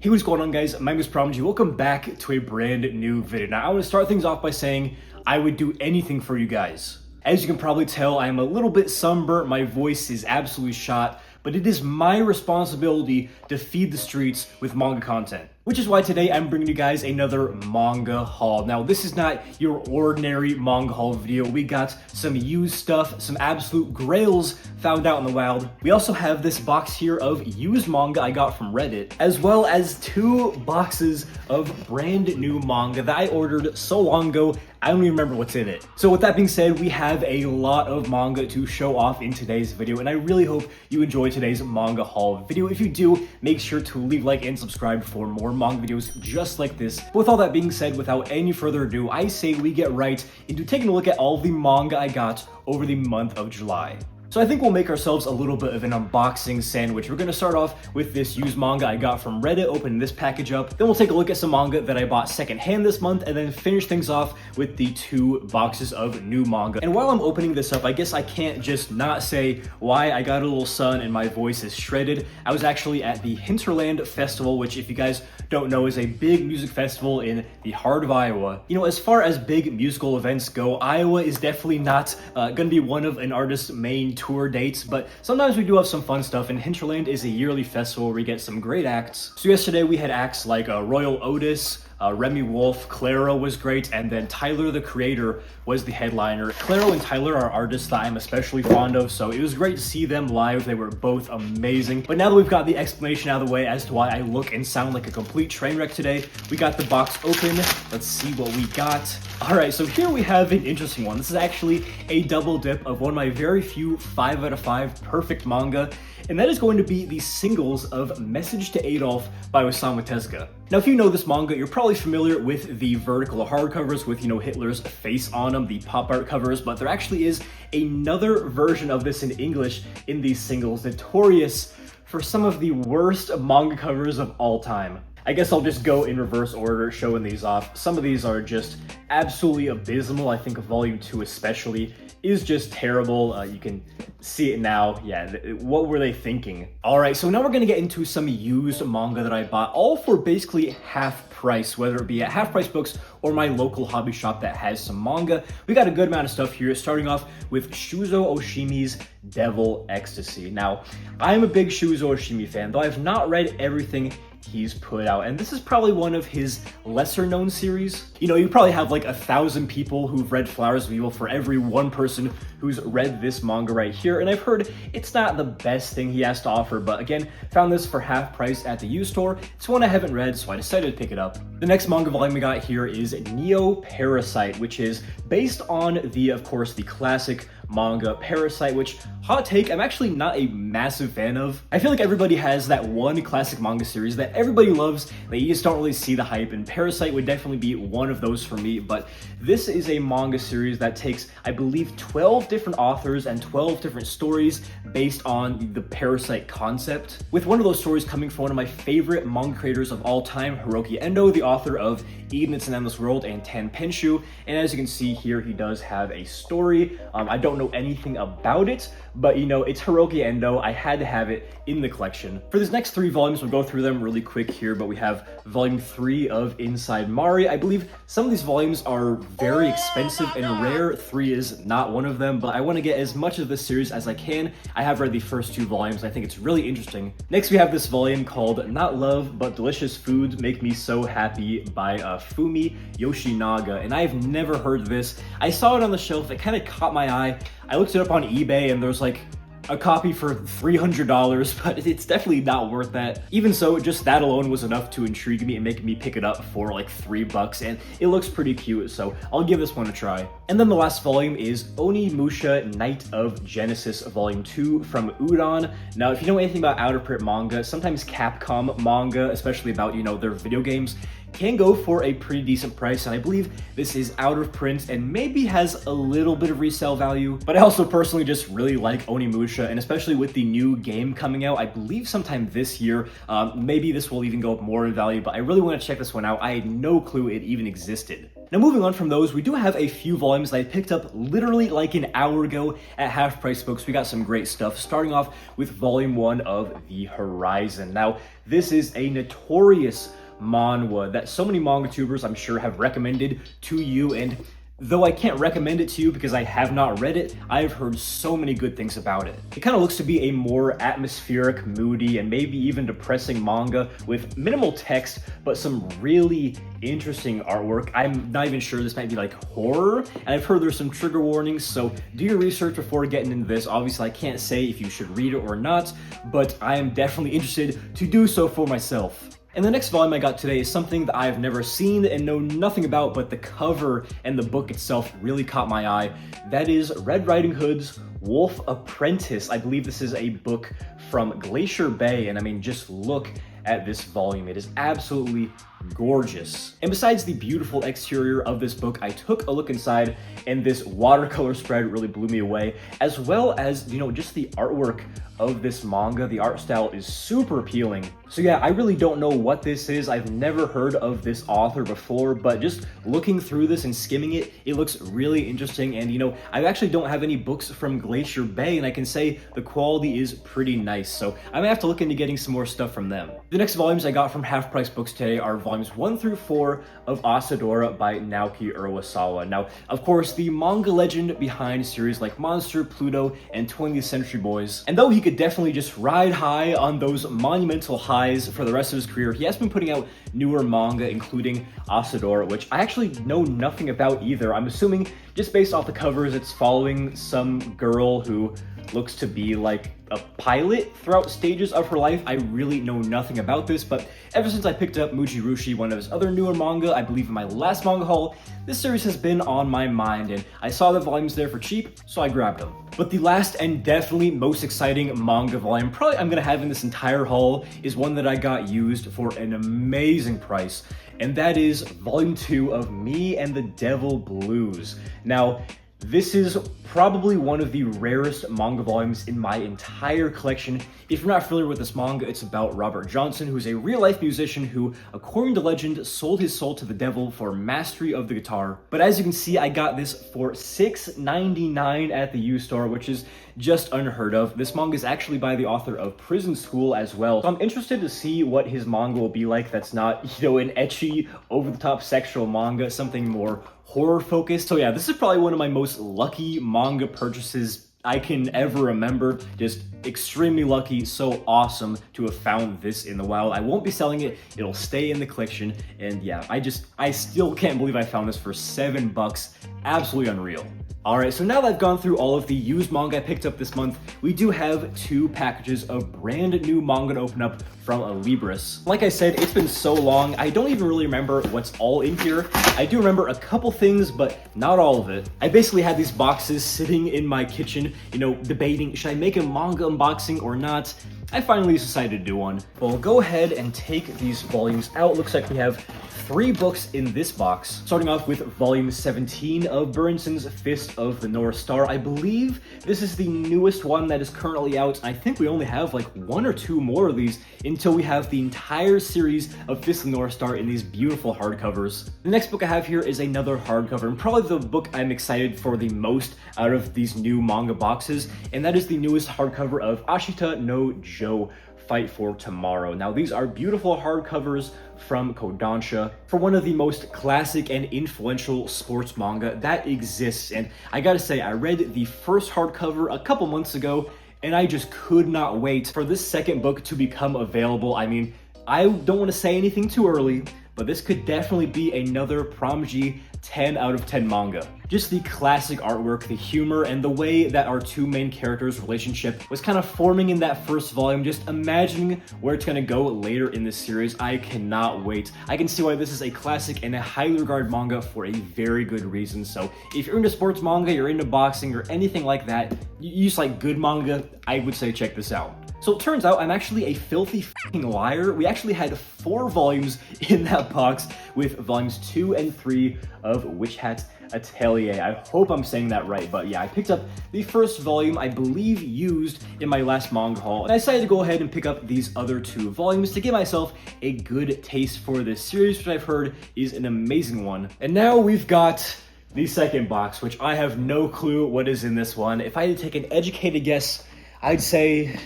Hey, what's going on, guys? My name is ThePromG. Welcome back to a brand new video. Now, I want to start things off by saying I would do anything for you guys. As you can probably tell, I am a little bit sunburnt. My voice is absolutely shot, but it is my responsibility to feed the streets with manga content. Which is why today I'm bringing you guys another manga haul. Now, this is not your ordinary manga haul video. We got some used stuff, some absolute grails found out in the wild. We also have this box here of used manga I got from Reddit, as well as 2 boxes of brand new manga that I ordered so long ago, I don't even remember what's in it. So with that being said, we have a lot of manga to show off in today's video, and I really hope you enjoy today's manga haul video. If you do, make sure to leave a like and subscribe for more manga videos just like this. But with all that being said, without any further ado, I say we get right into taking a look at all of the manga I got over the month of July. So I think we'll make ourselves a little bit of an unboxing sandwich. We're going to start off with this used manga I got from Reddit, open this package up. Then we'll take a look at some manga that I bought secondhand this month, and then finish things off with the 2 boxes of new manga. And while I'm opening this up, I guess I can't just not say why I got a little sun and my voice is shredded. I was actually at the Hinterland Festival, which, if you guys don't know, is a big music festival in the heart of Iowa. You know, as far as big musical events go, Iowa is definitely not going to be one of an artist's main tour dates, but sometimes we do have some fun stuff, and Hinterland is a yearly festival where we get some great acts. So yesterday we had acts like Royal Otis, Remy Wolf, Clairo was great, and then Tyler the Creator was the headliner. Clairo and Tyler are artists that I'm especially fond of, so it was great to see them live. They were both amazing. But now that we've got the explanation out of the way as to why I look and sound like a complete train wreck today, we got the box open. Let's see what we got. Alright, so here we have an interesting one. This is actually a double dip of one of my very few 5 out of 5 perfect manga, and that is going to be the singles of Message to Adolf by Osamu Tezuka. Now, if you know this manga, you're probably familiar with the vertical hardcovers with, you know, Hitler's face on them, the pop art covers, but there actually is another version of this in English in these singles, notorious for some of the worst manga covers of all time. I guess I'll just go in reverse order, showing these off. Some of these are just absolutely abysmal. I think volume 2 especially is just terrible. You can see it now. Yeah, what were they thinking? All right, so now we're gonna get into some used manga that I bought, all for basically half price, whether it be at Half Price Books or my local hobby shop that has some manga. We got a good amount of stuff here, starting off with Shuzo Oshimi's Devil Ecstasy. Now, I'm a big Shuzo Oshimi fan, though I've not read everything he's put out, and this is probably one of his lesser known series. You know, you probably have like 1,000 people who've read Flowers of Evil for every one person who's read this manga right here, and I've heard it's not the best thing he has to offer, but again, found this for half price at the used store. It's one I haven't read, so I decided to pick it up. The next manga volume we got here is Neo Parasite, which is based on of course, the classic manga Parasite, which, hot take, I'm actually not a massive fan of. I feel like everybody has that one classic manga series that everybody loves that you just don't really see the hype, and Parasite would definitely be one of those for me. But this is a manga series that takes, I believe, 12 different authors and 12 different stories based on the Parasite concept, with one of those stories coming from one of my favorite manga creators of all time, Hiroki Endo, the author of Eden, It's an Endless World and Tenpenshu. And as you can see here, he does have a story. I don't know anything about it, but you know, it's Hiroki Endo. I had to have it in the collection. For these next 3 volumes, we'll go through them really quick here, but we have volume 3 of Inside Mari. I believe some of these volumes are very expensive and rare. 3 is not one of them, but I want to get as much of this series as I can. I have read the first 2 volumes. I think it's really interesting. Next, we have this volume called Not Love, But Delicious Foods Make Me So Happy by Fumi Yoshinaga, and I've never heard of this. I saw it on the shelf. It kind of caught my eye. I looked it up on eBay, and there's like a copy for $300, but it's definitely not worth that. Even so, just that alone was enough to intrigue me and make me pick it up for like $3, and it looks pretty cute, so I'll give this one a try. And then the last volume is Onimusha Night of Genesis Volume 2 from Udon. Now, if you know anything about out-of-print manga, sometimes Capcom manga, especially about, you know, their video games, can go for a pretty decent price, and I believe this is out of print and maybe has a little bit of resale value. But I also personally just really like Onimusha, and especially with the new game coming out, I believe sometime this year, maybe this will even go up more in value, but I really want to check this one out. I had no clue it even existed. Now moving on from those, we do have a few volumes that I picked up literally like an hour ago at Half Price Books. We got some great stuff, starting off with volume 1 of The Horizon. Now, this is a notorious manhwa that so many manga tubers I'm sure have recommended to you, and though I can't recommend it to you because I have not read it, I've heard so many good things about it. It kind of looks to be a more atmospheric, moody, and maybe even depressing manga with minimal text, but some really interesting artwork. I'm not even sure this might be like horror, and I've heard there's some trigger warnings, so do your research before getting into this. Obviously, I can't say if you should read it or not, but I am definitely interested to do so for myself. And the next volume I got today is something that I've never seen and know nothing about, but the cover and the book itself really caught my eye. That is Red Riding Hood's Wolf Apprentice. I believe this is a book from Glacier Bay, and I mean, just look at this volume. It is absolutely gorgeous. And besides the beautiful exterior of this book, I took a look inside, and this watercolor spread really blew me away, as well as, you know, just the artwork of this manga. The art style is super appealing. So yeah, I really don't know what this is. I've never heard of this author before, but just looking through this and skimming it, it looks really interesting. And you know, I actually don't have any books from Glacier Bay, and I can say the quality is pretty nice. So I'm gonna have to look into getting some more stuff from them. The next volumes I got from Half Price Books today are volumes 1 through 4 of Asadora by Naoki Urasawa. Now, of course, the manga legend behind series like Monster, Pluto, and 20th Century Boys. And though he could definitely just ride high on those monumental highs for the rest of his career, he has been putting out newer manga, including Asadora, which I actually know nothing about either. I'm assuming just based off the covers, it's following some girl who looks to be like a pilot throughout stages of her life. I really know nothing about this, but ever since I picked up Mujirushi, one of his other newer manga, I believe in my last manga haul, this series has been on my mind, and I saw the volumes there for cheap, so I grabbed them. But the last and definitely most exciting manga volume probably I'm gonna have in this entire haul is one that I got used for an amazing price, and that is volume 2 of Me and the Devil Blues. Now, this is probably one of the rarest manga volumes in my entire collection. If you're not familiar with this manga, it's about Robert Johnson, who's a real-life musician who, according to legend, sold his soul to the devil for mastery of the guitar. But as you can see, I got this for $6.99 at the used store, which is just unheard of. This manga is actually by the author of Prison School as well. So I'm interested to see what his manga will be like that's not, you know, an ecchi, over-the-top sexual manga, something more horror focused. So yeah, this is probably one of my most lucky manga purchases I can ever remember. Just extremely lucky, so awesome to have found this in the wild. I won't be selling it, it'll stay in the collection, and yeah, I still can't believe I found this for $7. Absolutely unreal. Alright, so now that I've gone through all of the used manga I picked up this month, we do have 2 packages of brand new manga to open up from Libris. Like I said, it's been so long, I don't even really remember what's all in here. I do remember a couple things, but not all of it. I basically had these boxes sitting in my kitchen, you know, debating, should I make a manga unboxing or not? I finally decided to do one. Well, go ahead and take these volumes out. Looks like we have 3 books in this box, starting off with volume 17 of Burinson's Fist of the North Star. I believe this is the newest one that is currently out. I think we only have like 1 or 2 more of these until we have the entire series of Fist of the North Star in these beautiful hardcovers. The next book I have here is another hardcover, and probably the book I'm excited for the most out of these new manga boxes, and that is the newest hardcover of Ashita no Jo, Fight for Tomorrow. Now, these are beautiful hardcovers from Kodansha for one of the most classic and influential sports manga that exists. And I gotta say, I read the first hardcover a couple months ago, and I just could not wait for this second book to become available. I mean, I don't want to say anything too early, but this could definitely be another PromG 10 out of 10 manga. Just the classic artwork, the humor, and the way that our 2 main characters' relationship was kind of forming in that first volume, just imagining where it's gonna go later in this series. I cannot wait. I can see why this is a classic and a highly regarded manga for a very good reason. So if you're into sports manga, you're into boxing, or anything like that, you just like good manga, I would say check this out. So it turns out I'm actually a filthy f***ing liar. We actually had 4 volumes in that box, with volumes 2 and 3 of Witch Hat Atelier. I hope I'm saying that right, but yeah, I picked up the first volume, I believe used in my last manga haul, and I decided to go ahead and pick up these other 2 volumes to give myself a good taste for this series, which I've heard is an amazing one. And now we've got the second box, which I have no clue what is in this one. If I had to take an educated guess, I'd say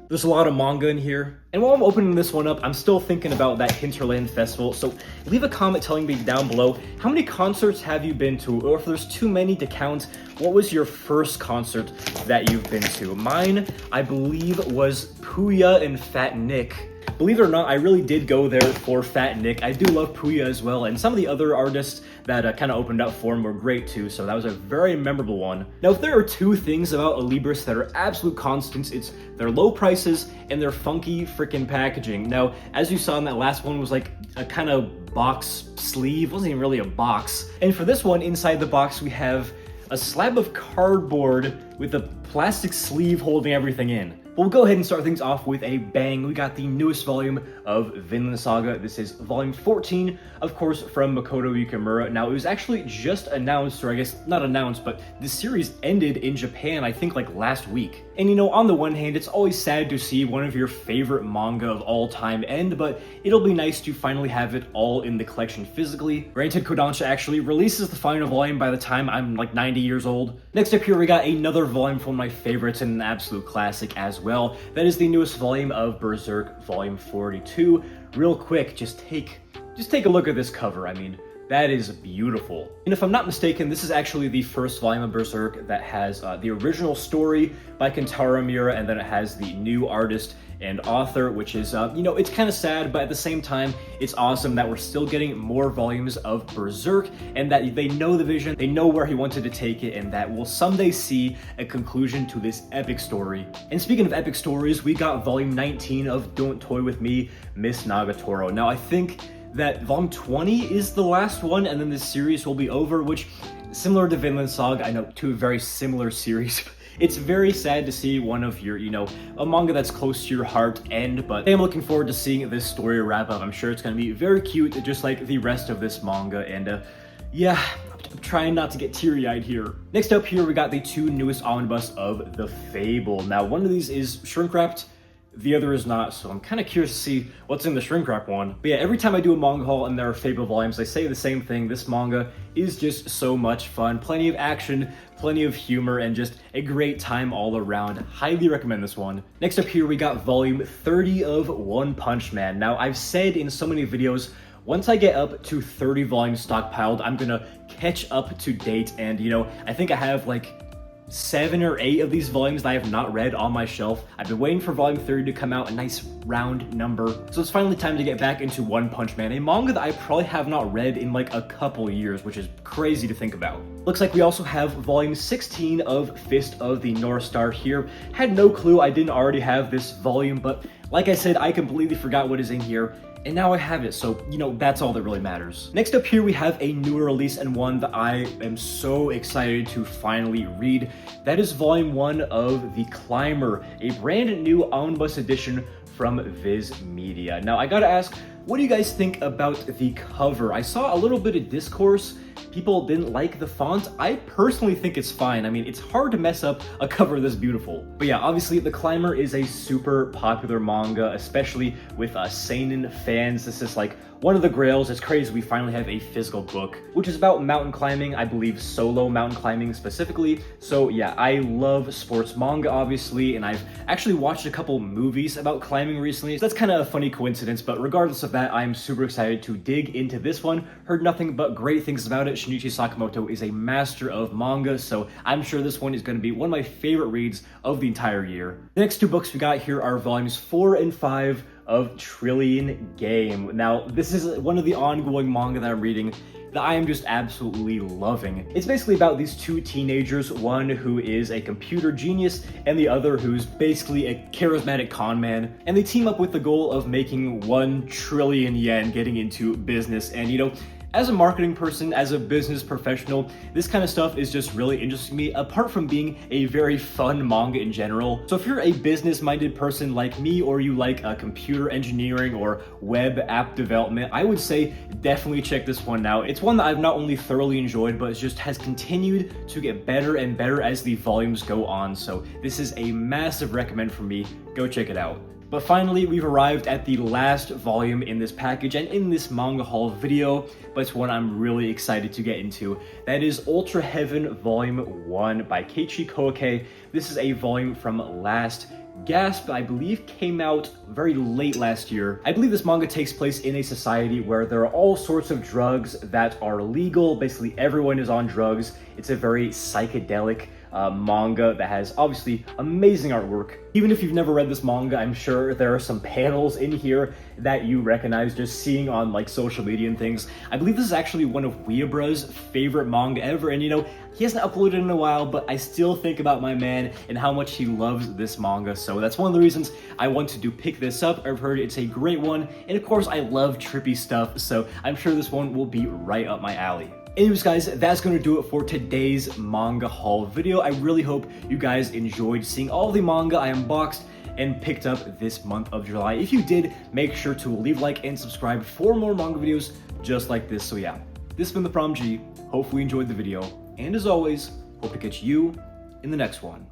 there's a lot of manga in here. And while I'm opening this one up, I'm still thinking about that Hinterland Festival, so leave a comment telling me down below, how many concerts have you been to? Or if there's too many to count, what was your first concert that you've been to? Mine, I believe, was Puya and Fat Nick. Believe it or not, I really did go there for Fat Nick. I do love Puya as well, and some of the other artists that kind of opened up for him were great too, so that was a very memorable one. Now, if there are 2 things about Alibris that are absolute constants, it's their low prices and their funky freaking packaging. Now, as you saw in that last one, was like a kind of box sleeve, it wasn't even really a box. And for this one, inside the box, we have a slab of cardboard with a plastic sleeve holding everything in. We'll go ahead and start things off with a bang. We got the newest volume of Vinland Saga. This is volume 14, of course, from Makoto Yukimura. Now, it was actually just announced, or I guess not announced, but this series ended in Japan, I think, like last week. And you know, on the one hand, it's always sad to see one of your favorite manga of all time end, but it'll be nice to finally have it all in the collection physically. Granted, Kodansha actually releases the final volume by the time I'm like 90 years old. Next up here, we got another volume from my favorites and an absolute classic as well. That is the newest volume of Berserk, volume 42. Real quick, just take a look at this cover. I mean, that is beautiful. And if I'm not mistaken, this is actually the first volume of Berserk that has the original story by Kentaro Miura, and then it has the new artist and author, which is, you know, it's kind of sad, but at the same time, it's awesome that we're still getting more volumes of Berserk, and that they know the vision, they know where he wanted to take it, and that we'll someday see a conclusion to this epic story. And speaking of epic stories, we got volume 19 of Don't Toy With Me, Miss Nagatoro. Now, I think that volume 20 is the last one, and then this series will be over, which, similar to Vinland Saga, I know, 2 very similar series. It's very sad to see one of your, you know, a manga that's close to your heart end, but I'm looking forward to seeing this story wrap up. I'm sure it's going to be very cute, just like the rest of this manga, and yeah, I'm trying not to get teary-eyed here. Next up here, we got the 2 newest omnibus of The Fable. Now, one of these is shrink-wrapped, the other is not, so I'm kind of curious to see what's in the shrink wrap one. But yeah, every time I do a manga haul and there are Fable volumes, I say the same thing. This manga is just so much fun. Plenty of action, plenty of humor, and just a great time all around. Highly recommend this one. Next up here, we got volume 30 of One Punch Man. Now, I've said in so many videos, once I get up to 30 volumes stockpiled, I'm gonna catch up to date, and you know, I think I have like 7 or 8 of these volumes that I have not read on my shelf. I've been waiting for volume 30 to come out, a nice round number. So it's finally time to get back into One Punch Man, a manga that I probably have not read in like a couple years, which is crazy to think about. Looks like we also have volume 16 of Fist of the North Star here. Had no clue I didn't already have this volume, but like I said, I completely forgot what is in here. And now I have it, so, you know, that's all that really matters. Next up here, we have a newer release, and one that I am so excited to finally read. That is volume 1 of The Climber, a brand new omnibus edition from Viz Media. Now, I gotta ask, what do you guys think about the cover? I saw a little bit of discourse. People didn't like the font. I personally think it's fine. I mean, it's hard to mess up a cover this beautiful. But yeah, obviously, The Climber is a super popular manga, especially with seinen fans. This is like one of the grails. It's crazy we finally have a physical book, which is about mountain climbing, I believe solo mountain climbing specifically. So yeah, I love sports manga, obviously, and I've actually watched a couple movies about climbing recently. So that's kind of a funny coincidence, but regardless of that, I'm super excited to dig into this one. Heard nothing but great things about it. Shinichi Sakamoto is a master of manga, so I'm sure this one is going to be one of my favorite reads of the entire year. The next 2 books we got here are volumes 4 and 5 of Trillion Game. Now, this is one of the ongoing manga that I'm reading that I am just absolutely loving. It's basically about these 2 teenagers, one who is a computer genius and the other who's basically a charismatic con man, and they team up with the goal of making 1 trillion yen getting into business. And you know, As a marketing person, as a business professional, this kind of stuff is just really interesting to me, apart from being a very fun manga in general. So if you're a business-minded person like me, or you like computer engineering or web app development, I would say definitely check this one out. It's one that I've not only thoroughly enjoyed, but it just has continued to get better and better as the volumes go on. So this is a massive recommend for me. Go check it out. But finally, we've arrived at the last volume in this package and in this manga haul video, but it's one I'm really excited to get into. That is Ultraheaven Volume 1 by Keiichi Koike. This is a volume from last Gasp, I believe, came out very late last year. I believe this manga takes place in a society where there are all sorts of drugs that are legal. Basically, everyone is on drugs. It's a very psychedelic manga that has obviously amazing artwork. Even if you've never read this manga, I'm sure there are some panels in here that you recognize just seeing on like social media and things. I believe this is actually one of Weeabra's favorite manga ever, and you know, he hasn't uploaded in a while, but I still think about my man and how much he loves this manga, so that's one of the reasons I wanted to pick this up. I've heard it's a great one, and of course I love trippy stuff, so I'm sure this one will be right up my alley. Anyways guys, that's going to do it for today's manga haul video. I really hope you guys enjoyed seeing all the manga I unboxed and picked up this month of July. If you did, make sure to leave a like and subscribe for more manga videos just like this. So yeah, this has been ThePromG. Hopefully you enjoyed the video, and as always, hope to catch you in the next one.